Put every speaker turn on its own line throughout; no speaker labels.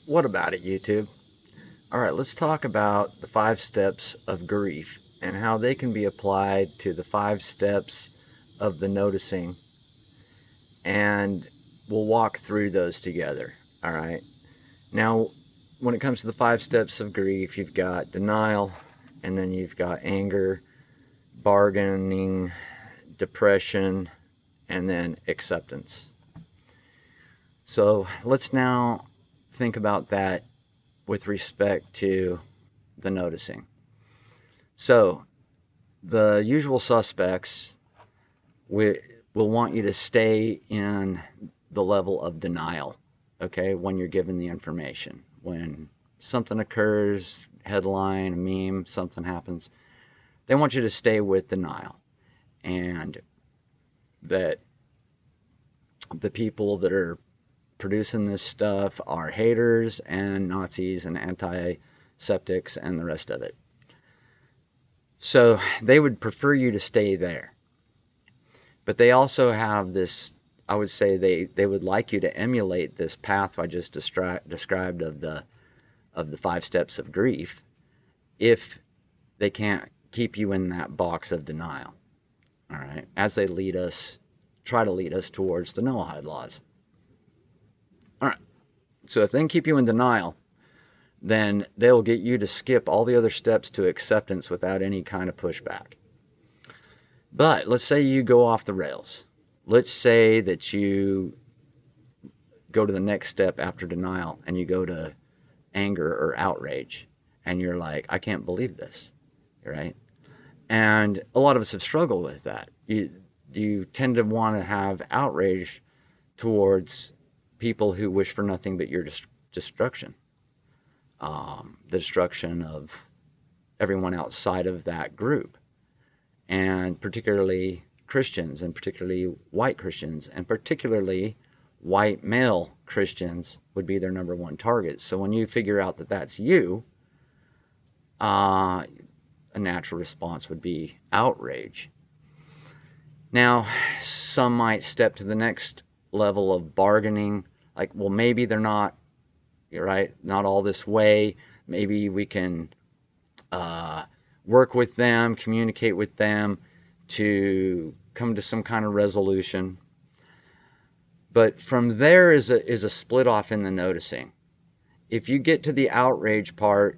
What about it, YouTube? All right, let's talk about the 5 steps of grief and how they can be applied to the 5 steps of the noticing. And we'll walk through those together. All right. Now, when it comes to the 5 steps of grief, you've got denial, and then you've got anger, bargaining, depression, and then acceptance. So let's now think about that with respect to the noticing. So the usual suspects will want you to stay in the level of denial, okay, when you're given the information. When something occurs, headline, a meme, something happens, they want you to stay with denial. And that the people that are producing this stuff are haters and Nazis and antiseptics and the rest of it. So they would prefer you to stay there. But they also have this, I would say they would like you to emulate this path I just described of the 5 steps of grief if they can't keep you in that box of denial. All right, as they try to lead us towards the Noahide laws. All right, so if they can keep you in denial, then they'll get you to skip all the other steps to acceptance without any kind of pushback. But let's say you go off the rails. Let's say that you go to the next step after denial and you go to anger or outrage, and you're like, I can't believe this, right? And a lot of us have struggled with that. You tend to want to have outrage towards people who wish for nothing but your destruction. The destruction of everyone outside of that group, and particularly Christians, and particularly white Christians, and particularly white male Christians would be their number one target. So when you figure out that that's you, a natural response would be outrage. Now, some might step to the next level of bargaining, like, well, maybe they're not, right, not all this way. Maybe we can work with them, communicate with them to come to some kind of resolution. But from there is a split off in the noticing. If you get to the outrage part,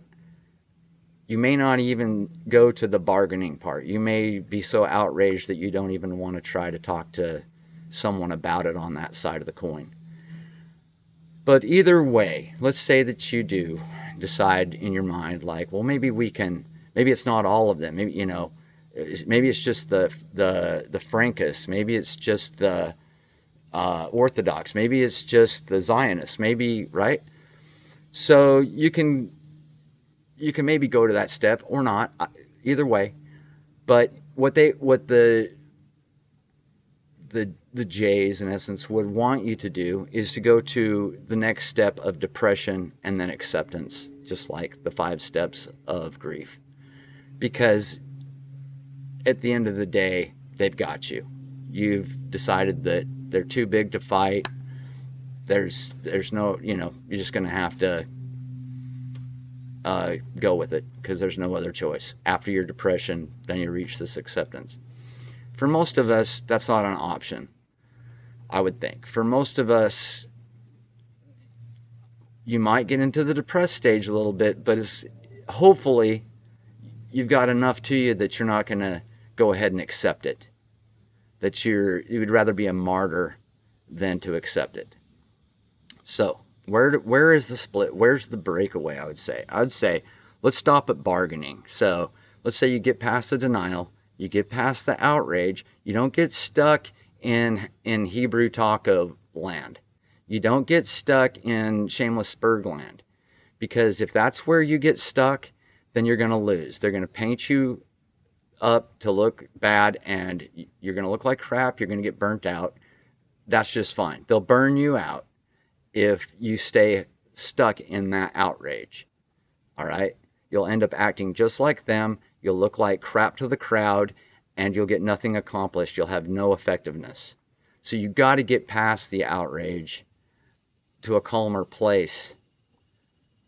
you may not even go to the bargaining part. You may be so outraged that you don't even want to try to talk to someone about it on that side of the coin. But either way, let's say that you do decide in your mind, like, well, maybe it's not all of them. Maybe, maybe it's just the Frankists. Maybe it's just the Orthodox. Maybe it's just the Zionists. Maybe, right? So you can maybe go to that step or not. Either way, but what the Jays, in essence, would want you to do is to go to the next step of depression and then acceptance, just like the 5 steps of grief. Because at the end of the day, they've got you. You've decided that they're too big to fight. There's no, you're just going to have to go with it because there's no other choice. After your depression, then you reach this acceptance. For most of us, that's not an option, I would think. For most of us, you might get into the depressed stage a little bit, but hopefully you've got enough to you that you're not going to go ahead and accept it. That you would rather be a martyr than to accept it. So where is the split? Where's the breakaway? I would say let's stop at bargaining. So let's say you get past the denial, you get past the outrage, you don't get stuck in Hebrew taco land. You don't get stuck in shameless spurg land. Because if that's where you get stuck, then you're going to lose. They're going to paint you up to look bad, and you're going to look like crap. You're going to get burnt out. That's just fine. They'll burn you out if you stay stuck in that outrage. All right? You'll end up acting just like them. You'll look like crap to the crowd, and you'll get nothing accomplished. You'll have no effectiveness. So you got to get past the outrage to a calmer place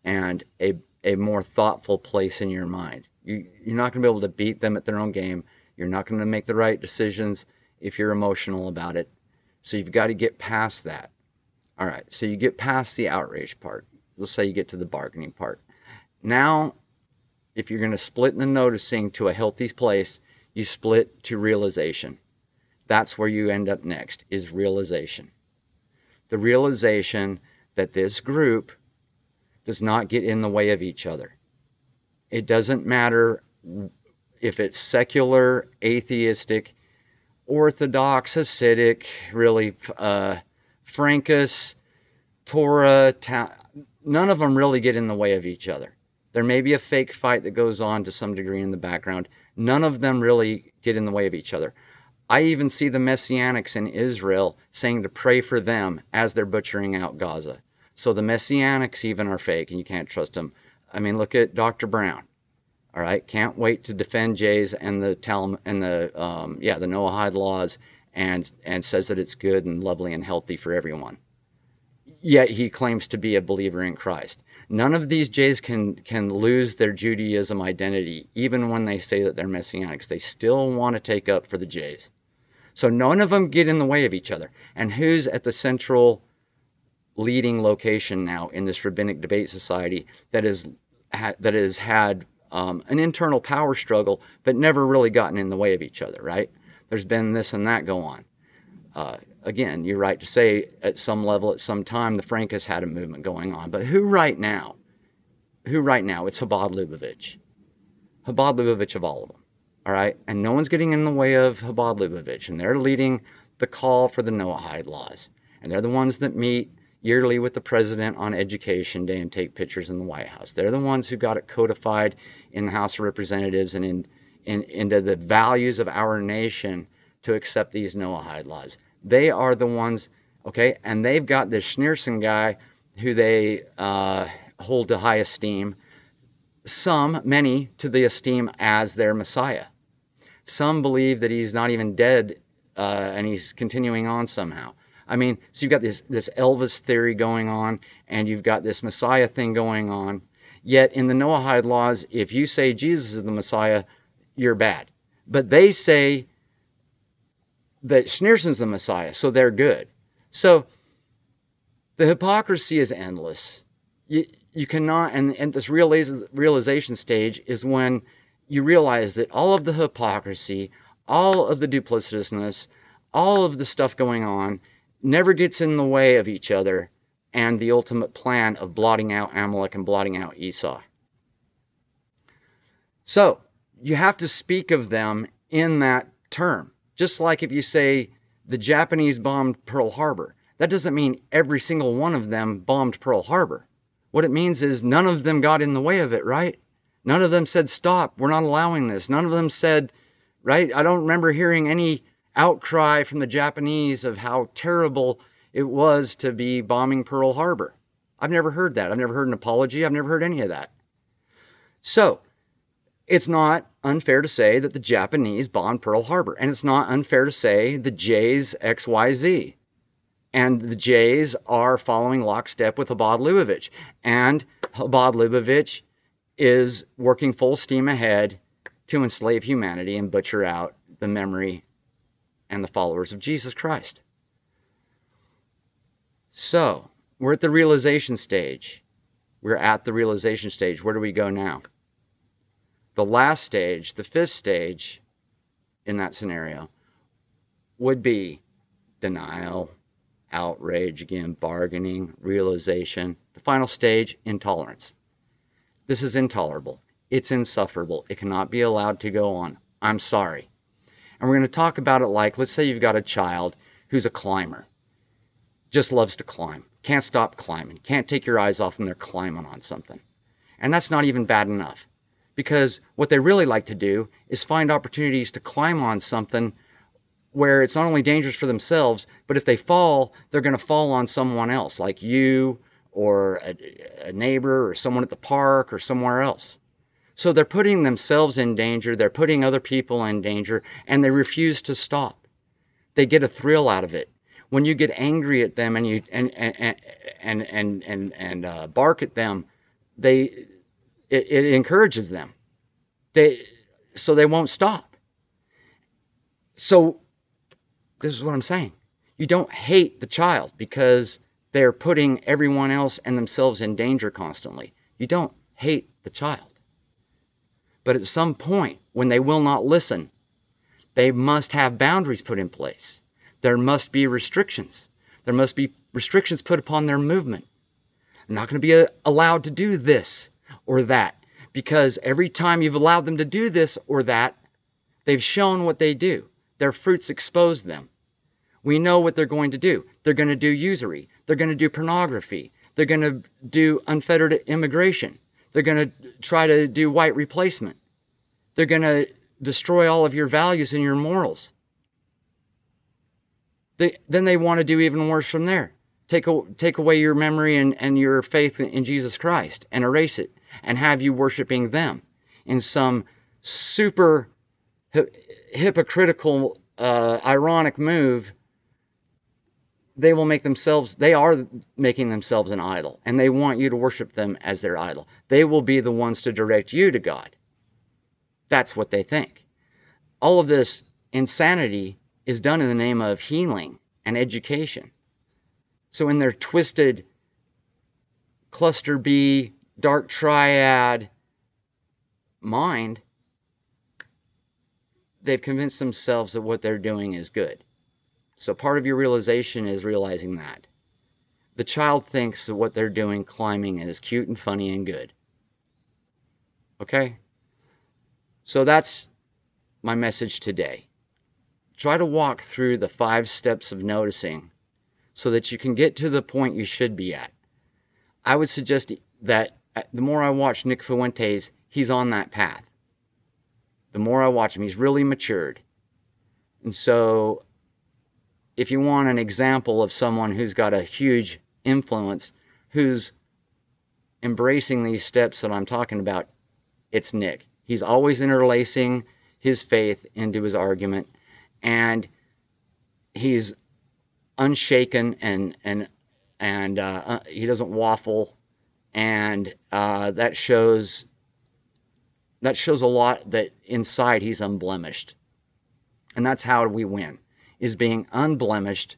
and a more thoughtful place in your mind. You're not going to be able to beat them at their own game. You're not going to make the right decisions if you're emotional about it. So you've got to get past that. All right, so you get past the outrage part. Let's say you get to the bargaining part. Now, if you're going to split the noticing to a healthy place, you split to realization. That's where you end up next, is realization. The realization that this group does not get in the way of each other. It doesn't matter if it's secular, atheistic, Orthodox, Hasidic, really, Frankish, Torah, none of them really get in the way of each other. There may be a fake fight that goes on to some degree in the background. None of them really get in the way of each other. I even see the Messianics in Israel saying to pray for them as they're butchering out Gaza. So the Messianics even are fake, and you can't trust them. I mean, look at Dr. Brown. All right, can't wait to defend Jays and the the Noahide laws, and says that it's good and lovely and healthy for everyone. Yet he claims to be a believer in Christ. None of these Jays can lose their Judaism identity, even when they say that they're Messianics. They still want to take up for the Jays. So none of them get in the way of each other. And who's at the central leading location now in this rabbinic debate society that has had an internal power struggle, but never really gotten in the way of each other, right? There's been this and that go on. Again, you're right to say at some level, at some time, the Frankists had a movement going on. But who right now? It's Chabad Lubavitch. Chabad Lubavitch of all of them, all right? And no one's getting in the way of Chabad Lubavitch, and they're leading the call for the Noahide laws. And they're the ones that meet yearly with the president on Education Day and take pictures in the White House. They're the ones who got it codified in the House of Representatives and into the values of our nation to accept these Noahide laws. They are the ones, okay, and they've got this Schneerson guy who they hold to high esteem. Many to the esteem as their Messiah. Some believe that he's not even dead and he's continuing on somehow. I mean, so you've got this Elvis theory going on, and you've got this Messiah thing going on. Yet in the Noahide laws, if you say Jesus is the Messiah, you're bad. But they say that Schneerson's the Messiah, so they're good. So the hypocrisy is endless. You cannot, and this realization stage is when you realize that all of the hypocrisy, all of the duplicitousness, all of the stuff going on never gets in the way of each other and the ultimate plan of blotting out Amalek and blotting out Esau. So you have to speak of them in that term. Just like if you say the Japanese bombed Pearl Harbor, that doesn't mean every single one of them bombed Pearl Harbor. What it means is none of them got in the way of it, right? None of them said, stop, we're not allowing this. None of them said, right? I don't remember hearing any outcry from the Japanese of how terrible it was to be bombing Pearl Harbor. I've never heard that. I've never heard an apology. I've never heard any of that. So it's not unfair to say that the Japanese bombed Pearl Harbor. And it's not unfair to say the Jays XYZ. And the Jays are following lockstep with Chabad Lubavitch. And Chabad Lubavitch is working full steam ahead to enslave humanity and butcher out the memory and the followers of Jesus Christ. So, we're at the realization stage. We're at the realization stage. Where do we go now? The last stage, the fifth stage in that scenario, would be denial, outrage, again, bargaining, realization. The final stage, intolerance. This is intolerable. It's insufferable. It cannot be allowed to go on. I'm sorry. And we're going to talk about it like, let's say you've got a child who's a climber. Just loves to climb. Can't stop climbing. Can't take your eyes off them. They're climbing on something. And that's not even bad enough. Because what they really like to do is find opportunities to climb on something where it's not only dangerous for themselves, but if they fall, they're going to fall on someone else, like you or a neighbor or someone at the park or somewhere else. So they're putting themselves in danger, they're putting other people in danger, and they refuse to stop. They get a thrill out of it. When you get angry at them and you bark at them, they it encourages them. So they won't stop. So this is what I'm saying. You don't hate the child because they're putting everyone else and themselves in danger constantly. You don't hate the child. But at some point, when they will not listen, they must have boundaries put in place. There must be restrictions. There must be restrictions put upon their movement. They're not going to be allowed to do this or that, because every time you've allowed them to do this or that, they've shown what they do. Their fruits expose them. We know what they're going to do. They're going to do usury. They're going to do pornography. They're going to do unfettered immigration. They're going to try to do white replacement. They're going to destroy all of your values and your morals. Then they want to do even worse from there. Take away your memory and your faith in Jesus Christ and erase it and have you worshiping them in some super hypocritical, ironic move. They are making themselves an idol, and they want you to worship them as their idol. They will be the ones to direct you to God. That's what they think. All of this insanity is done in the name of healing and education. So in their twisted cluster B, dark triad mind, they've convinced themselves that what they're doing is good. So part of your realization is realizing that. The child thinks that what they're doing, climbing, is cute and funny and good. Okay? So that's my message today. Try to walk through the 5 steps of noticing so that you can get to the point you should be at. I would suggest that the more I watch Nick Fuentes, he's on that path. The more I watch him, he's really matured. And so if you want an example of someone who's got a huge influence, who's embracing these steps that I'm talking about, it's Nick. He's always interlacing his faith into his argument, and he's unshaken and he doesn't waffle, and that shows a lot that inside he's unblemished. And that's how we win, is being unblemished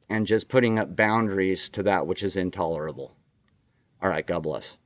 and just putting up boundaries to that which is intolerable. All right, God bless.